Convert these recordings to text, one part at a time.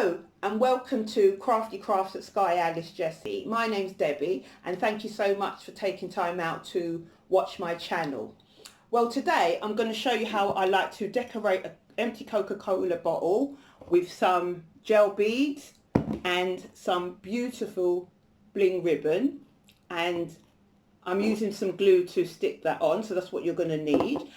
Hello and welcome to Crafty Crafts at Sky Alice Jessie. My name's Debbie and thank you so much for taking time out to watch my channel. Well, today I'm going to show you how I like to decorate an empty Coca-Cola bottle with some gel beads and some beautiful bling ribbon, and I'm using some glue to stick that on, so that's what you're going to need.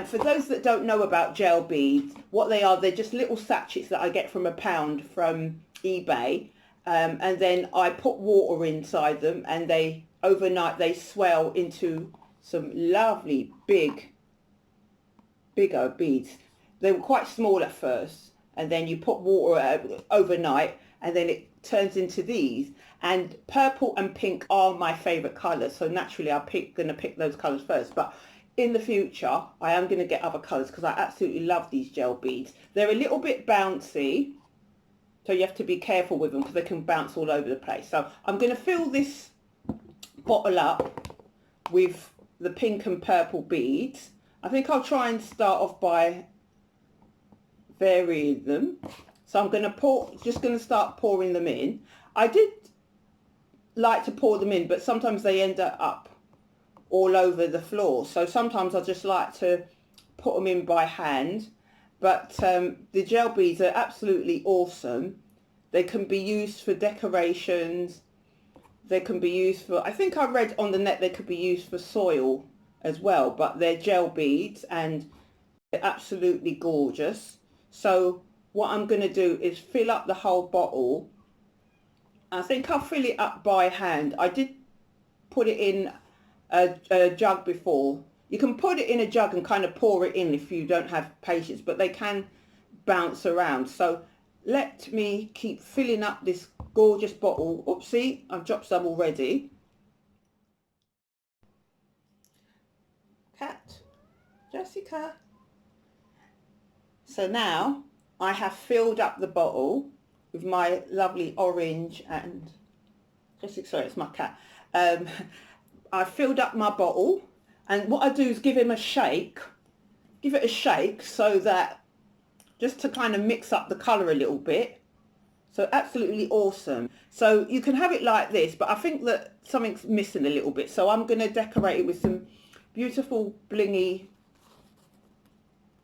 For those that don't know about gel beads, what they are, they're just little sachets that I get from £1 from eBay, and then I put water inside them, and they overnight they swell into some lovely bigger beads. They were quite small at first, and then you put water overnight and then it turns into these. And purple and pink are my favourite colours, so naturally I'm going to pick those colours first. But in the future I am going to get other colours because I absolutely love these gel beads. They're a little bit bouncy, so you have to be careful with them because they can bounce all over the place. So I'm going to fill this bottle up with the pink and purple beads. I think I'll try and start off by varying them. So I'm going to just going to start pouring them in. I did like to pour them in, but sometimes they end up all over the floor. So sometimes I just like to put them in by hand. But the gel beads are absolutely awesome. They can be used for decorations. They can be used for, I think I read on the net they could be used for soil as well, but they're gel beads and they're absolutely gorgeous. So what I'm going to do is fill up the whole bottle. I think I'll fill it up by hand. I did put it in a jug before. You can put it in a jug and kind of pour it in if you don't have patience, but they can bounce around. So let me keep filling up this gorgeous bottle. Oopsie, I've dropped some already. Cat, Jessica. So now I have filled up the bottle with my lovely orange and, sorry, it's my cat. I filled up my bottle, and what I do is give it a shake so that, just to kind of mix up the colour a little bit. So absolutely awesome. So you can have it like this, but I think that something's missing a little bit. So I'm going to decorate it with some beautiful blingy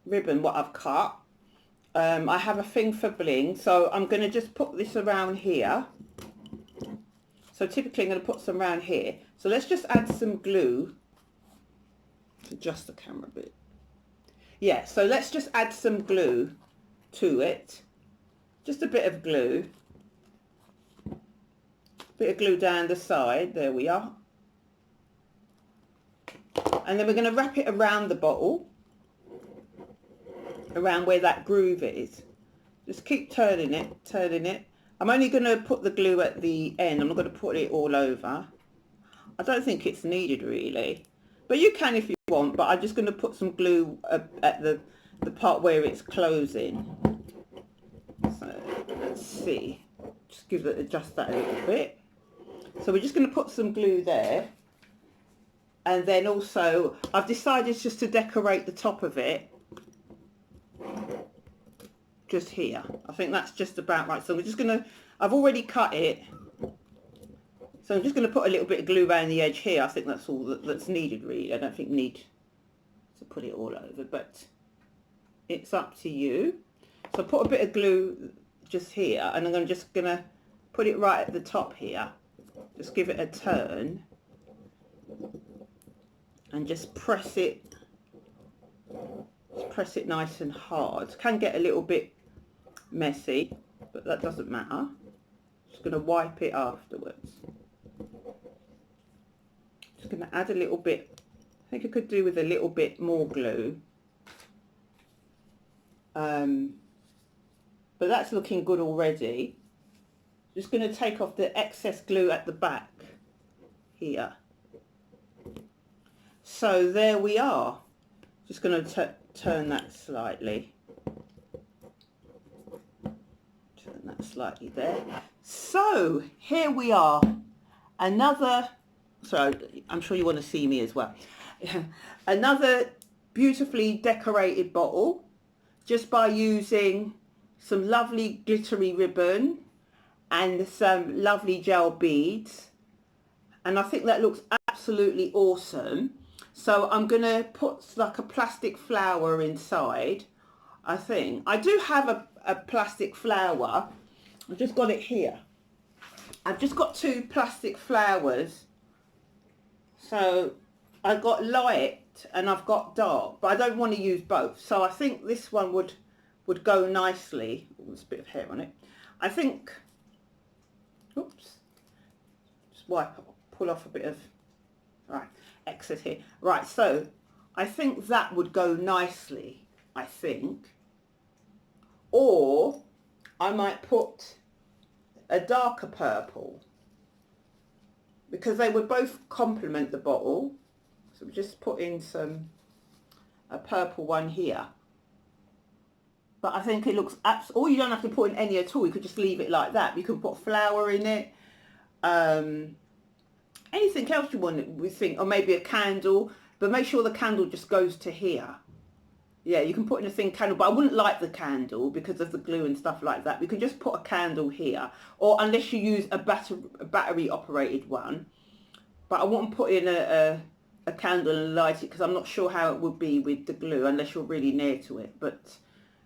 ribbon, what I've cut. I have a thing for bling, so I'm going to just put this around here. So typically I'm going to put some around here. So let's just add some glue to adjust the camera a bit. Yeah, so let's just add some glue to it. Just a bit of glue. Bit of glue down the side. There we are. And then we're going to wrap it around the bottle, around where that groove is. Just keep turning it. I'm only going to put the glue at the end. I'm not going to put it all over. I don't think it's needed really, but you can if you want, but I'm just going to put some glue at the part where it's closing. So let's see, just adjust that a little bit. So we're just going to put some glue there, and then also I've decided just to decorate the top of it just here. I think that's just about right. So we're just going to, I've already cut it, so I'm just going to put a little bit of glue around the edge here. I think that's all that's needed really. I don't think we need to put it all over, but it's up to you. So put a bit of glue just here, and I'm just going to put it right at the top here. Just give it a turn and just press it nice and hard. It can get a little bit messy, but that doesn't matter. Just going to wipe it afterwards. Just going to add a little bit. I think I could do with a little bit more glue, but that's looking good already. Just going to take off the excess glue at the back here. So there we are. Just going to turn that slightly. Turn that slightly there. So here we are. Another, so I'm sure you want to see me as well. Another beautifully decorated bottle, just by using some lovely glittery ribbon and some lovely gel beads, and I think that looks absolutely awesome. So I'm going to put like a plastic flower inside. I think I do have a plastic flower. I've just got it here. I've just got two plastic flowers. So I've got light and I've got dark, but I don't want to use both. So I think this one would go nicely. Oh, there's a bit of hair on it. I think, oops, just pull off a bit of, right, excess here. Right, so I think that would go nicely, I think. Or I might put a darker purple, because they would both complement the bottle. So we just put in a purple one here. But I think it looks or you don't have to put in any at all. You could just leave it like that. You can put flower in it. Anything else you want, we think, or maybe a candle. But make sure the candle just goes to here. Yeah, you can put in a thin candle, but I wouldn't light the candle because of the glue and stuff like that. We can just put a candle here, or unless you use a battery operated one. But I wouldn't put in a candle and light it, because I'm not sure how it would be with the glue unless you're really near to it. But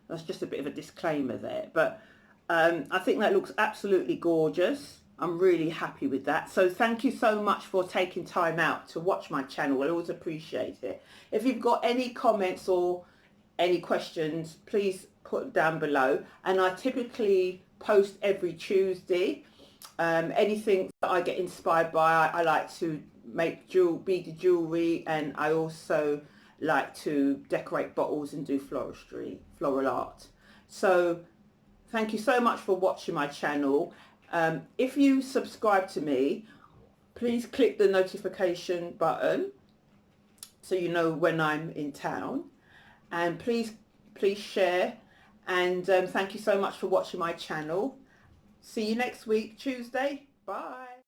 that's just a bit of a disclaimer there. But I think that looks absolutely gorgeous. I'm really happy with that. So thank you so much for taking time out to watch my channel. I always appreciate it. If you've got any comments or any questions, please put down below. And I typically post every Tuesday. Anything that I get inspired by, I like to make beaded jewellery, and I also like to decorate bottles and do floral art. So thank you so much for watching my channel. If you subscribe to me, please click the notification button so you know when I'm in town, and please share, and thank you so much for watching my channel. See you next week, Tuesday. Bye.